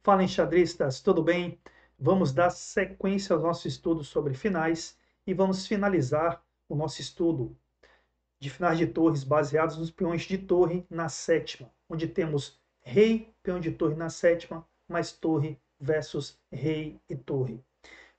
Fala enxadristas, tudo bem? Vamos dar sequência ao nosso estudo sobre finais e vamos finalizar o nosso estudo de finais de torres baseados nos peões de torre na sétima, onde temos rei, peão de torre na sétima, mais torre versus rei e torre.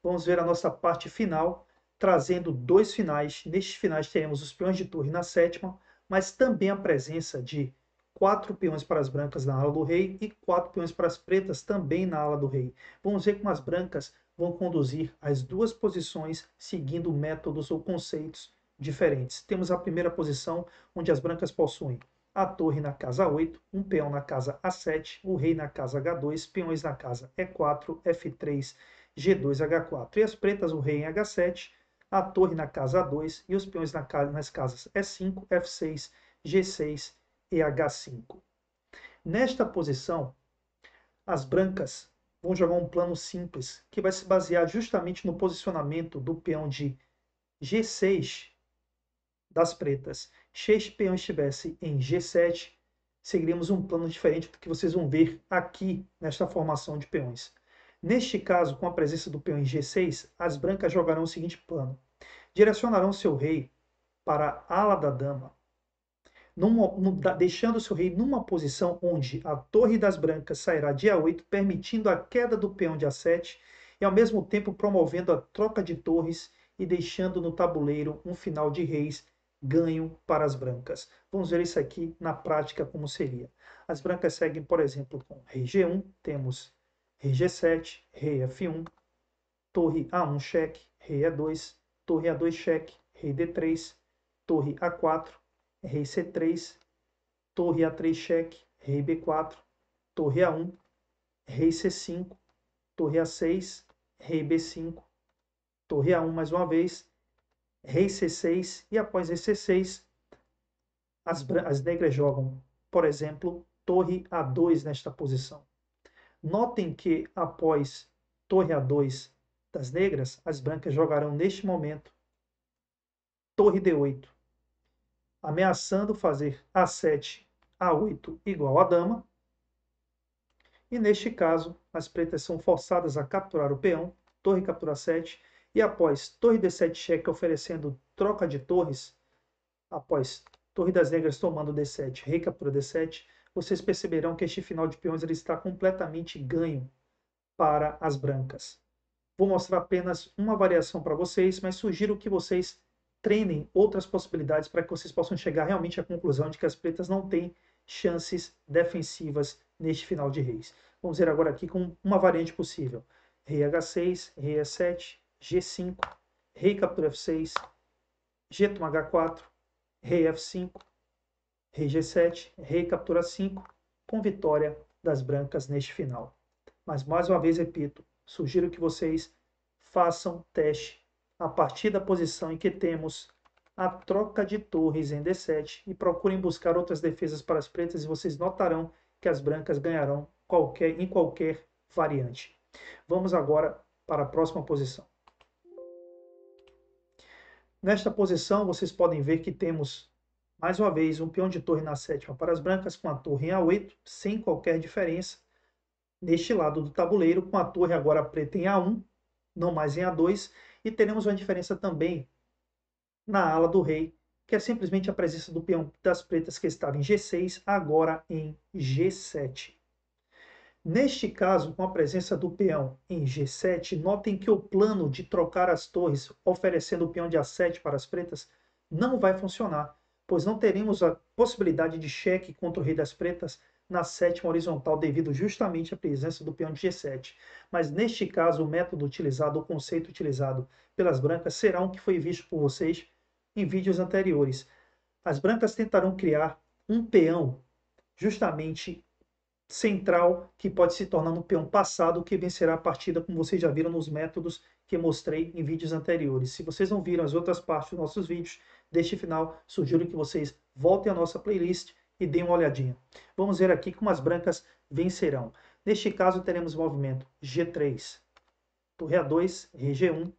Vamos ver a nossa parte final, trazendo dois finais. Nestes finais teremos os peões de torre na sétima, mas também a presença de 4 peões para as brancas na ala do rei e 4 peões para as pretas também na ala do rei. Vamos ver como as brancas vão conduzir as duas posições seguindo métodos ou conceitos diferentes. Temos a primeira posição, onde as brancas possuem a torre na casa 8, um peão na casa A7, o rei na casa H2, peões na casa E4, F3, G2, H4. E as pretas, o rei em H7, a torre na casa A2 e os peões nas casas E5, F6, G6 e H5. Nesta posição, as brancas vão jogar um plano simples, que vai se basear justamente no posicionamento do peão de G6 das pretas. Se este peão estivesse em G7, seguiríamos um plano diferente do que vocês vão ver aqui nesta formação de peões. Neste caso, com a presença do peão em G6, as brancas jogarão o seguinte plano. Direcionarão seu rei para a ala da dama, deixando seu rei numa posição onde a torre das brancas sairá de A8, permitindo a queda do peão de A7 e ao mesmo tempo promovendo a troca de torres e deixando no tabuleiro um final de reis ganho para as brancas. Vamos ver isso aqui na prática como seria. As brancas seguem, por exemplo, com rei G1, temos rei G7, rei F1, torre A1 cheque, rei E2, torre A2 cheque, rei D3, torre A4, rei C3, torre A3 cheque, rei B4, torre A1, rei C5, torre A6, rei B5, torre A1 mais uma vez, rei C6 e após rei C6, as negras jogam, por exemplo, torre A2 nesta posição. Notem que após torre A2 das negras, as brancas jogarão neste momento torre D8, ameaçando fazer A7, A8 igual a dama. E neste caso, as pretas são forçadas a capturar o peão, torre captura 7, e após torre D7 cheque oferecendo troca de torres, após torre das negras tomando D7, rei captura D7, vocês perceberão que este final de peões ele está completamente ganho para as brancas. Vou mostrar apenas uma variação para vocês, mas sugiro que vocês treinem outras possibilidades para que vocês possam chegar realmente à conclusão de que as pretas não têm chances defensivas neste final de reis. Vamos ver agora aqui com uma variante possível. Rei H6, rei E7, G5, rei captura F6, G toma H4, rei F5, rei G7, rei captura 5, com vitória das brancas neste final. Mas mais uma vez repito, sugiro que vocês façam teste a partir da posição em que temos a troca de torres em D7 e procurem buscar outras defesas para as pretas e vocês notarão que as brancas ganharão em qualquer variante. Vamos agora para a próxima posição. Nesta posição, vocês podem ver que temos, mais uma vez, um peão de torre na sétima para as brancas, com a torre em A8, sem qualquer diferença. Neste lado do tabuleiro, com a torre agora preta em A1, não mais em A2, e teremos uma diferença também na ala do rei, que é simplesmente a presença do peão das pretas que estava em G6, agora em G7. Neste caso, com a presença do peão em G7, notem que o plano de trocar as torres, oferecendo o peão de A7 para as pretas, não vai funcionar, pois não teremos a possibilidade de cheque contra o rei das pretas na sétima horizontal, devido justamente à presença do peão de G7. Mas neste caso, o método utilizado, o conceito utilizado pelas brancas, será um que foi visto por vocês em vídeos anteriores. As brancas tentarão criar um peão justamente central, que pode se tornar um peão passado, que vencerá a partida, como vocês já viram nos métodos que mostrei em vídeos anteriores. Se vocês não viram as outras partes dos nossos vídeos, deste final, sugiro que vocês voltem à nossa playlist e deem uma olhadinha. Vamos ver aqui como as brancas vencerão. Neste caso, teremos o movimento G3, torre A2, rei G1,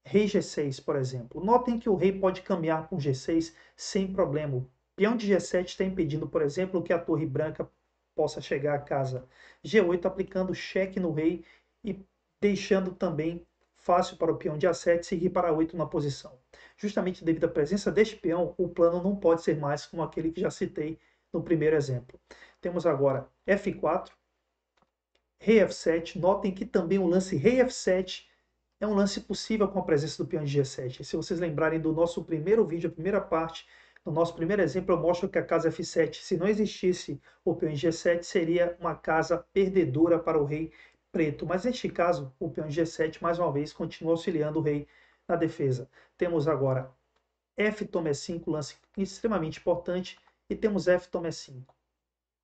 rei G6, por exemplo. Notem que o rei pode caminhar com G6 sem problema. O peão de G7 está impedindo, por exemplo, que a torre branca possa chegar à casa G8, aplicando cheque no rei e deixando também fácil para o peão de A7 seguir para A8 na posição. Justamente devido à presença deste peão, o plano não pode ser mais como aquele que já citei no primeiro exemplo. Temos agora F4, rei F7. Notem que também o lance rei F7 é um lance possível com a presença do peão de G7. Se vocês lembrarem do nosso primeiro vídeo, a primeira parte, no nosso primeiro exemplo, eu mostro que a casa F7, se não existisse o peão em G7, seria uma casa perdedora para o rei preto. Mas neste caso, o peão de G7, mais uma vez, continua auxiliando o rei na defesa. Temos agora F toma E5, lance extremamente importante, e temos F toma E5.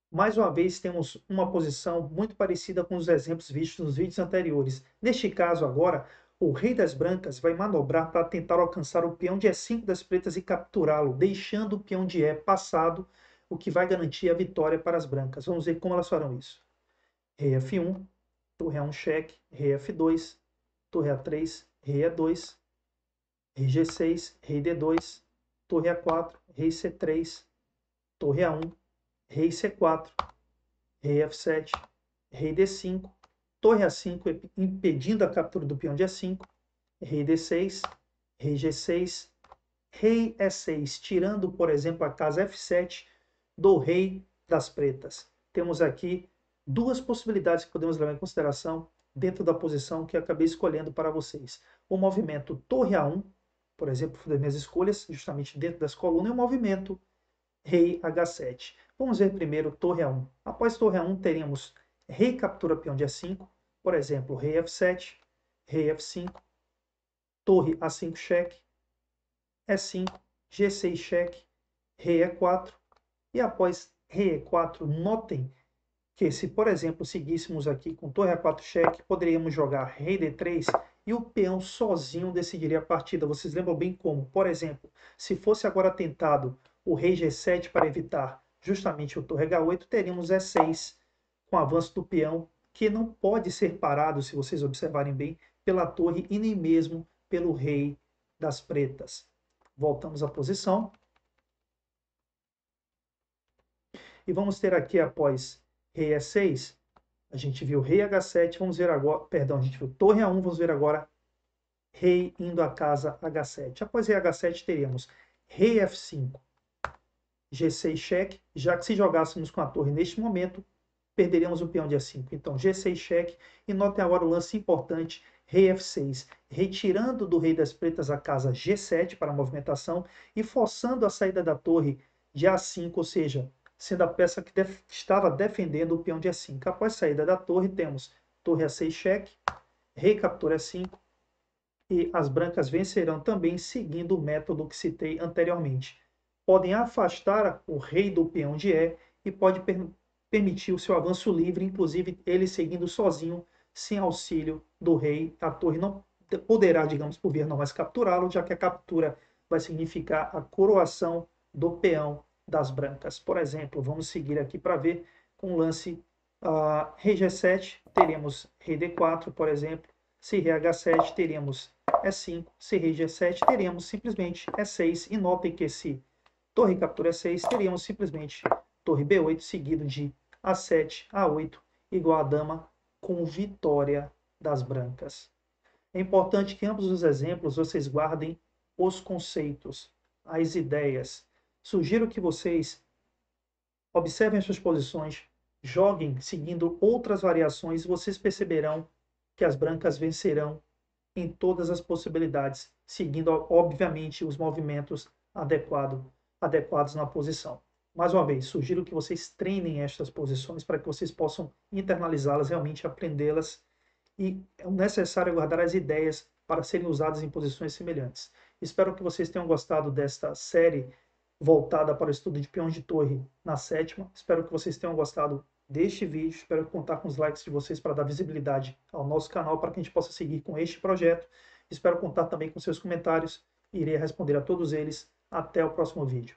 Mais uma vez, temos uma posição muito parecida com os exemplos vistos nos vídeos anteriores. Neste caso agora, o rei das brancas vai manobrar para tentar alcançar o peão de E5 das pretas e capturá-lo, deixando o peão de E passado, o que vai garantir a vitória para as brancas. Vamos ver como elas farão isso. Rei F1, torre A1 cheque, rei F2, torre A3, rei E2, rei G6, rei D2, torre A4, rei C3, torre A1, rei C4, rei F7, rei D5, torre A5 impedindo a captura do peão de A5, rei D6, rei G6, rei E6, tirando, por exemplo, a casa F7 do rei das pretas. Temos aqui duas possibilidades que podemos levar em consideração dentro da posição que eu acabei escolhendo para vocês. O movimento torre A1, por exemplo, das minhas escolhas, justamente dentro das colunas, e o movimento rei H7. Vamos ver primeiro torre A1. Após torre A1, teremos rei captura peão de A5, por exemplo, rei F7, rei F5, torre A5 cheque, E5, G6 cheque, rei E4, e após rei E4, notem que se, por exemplo, seguíssemos aqui com torre A4 cheque, poderíamos jogar rei D3 e o peão sozinho decidiria a partida. Vocês lembram bem como? Por exemplo, se fosse agora tentado o rei G7 para evitar justamente o torre H8, teríamos E6 com o avanço do peão, que não pode ser parado, se vocês observarem bem, pela torre e nem mesmo pelo rei das pretas. Voltamos à posição. E vamos ter aqui, após rei E6, a gente viu rei H7, vamos ver agora, perdão, a gente viu torre A1, vamos ver agora rei indo à casa H7. Após rei H7, teríamos rei F5, G6 cheque, já que se jogássemos com a torre neste momento, perderíamos o peão de A5. Então, G6 cheque, e notem agora o lance importante, rei F6, retirando do rei das pretas a casa G7 para a movimentação e forçando a saída da torre de A5, ou seja, sendo a peça que estava defendendo o peão de A5. Após a saída da torre, temos torre A6 cheque, rei captura A5, e as brancas vencerão também seguindo o método que citei anteriormente. Podem afastar o rei do peão de E e pode permitir o seu avanço livre, inclusive ele seguindo sozinho, sem auxílio do rei. A torre não poderá, digamos, por via não mais capturá-lo, já que a captura vai significar a coroação do peão das brancas. Por exemplo, vamos seguir aqui para ver com o lance rei G7, teremos rei D4, por exemplo. Se rei H7, teremos E5. Se rei G7, teremos simplesmente E6. E notem que se torre captura E6, teríamos simplesmente torre B8 seguido de A7, A8, igual a dama, com vitória das brancas. É importante que ambos os exemplos vocês guardem os conceitos, as ideias. Sugiro que vocês observem as suas posições, joguem seguindo outras variações e vocês perceberão que as brancas vencerão em todas as possibilidades, seguindo, obviamente, os movimentos adequados na posição. Mais uma vez, sugiro que vocês treinem estas posições para que vocês possam internalizá-las, realmente aprendê-las, e é necessário guardar as ideias para serem usadas em posições semelhantes. Espero que vocês tenham gostado desta série voltada para o estudo de peões de torre na sétima. Espero que vocês tenham gostado deste vídeo. Espero contar com os likes de vocês para dar visibilidade ao nosso canal, para que a gente possa seguir com este projeto. Espero contar também com seus comentários. Irei responder a todos eles. Até o próximo vídeo.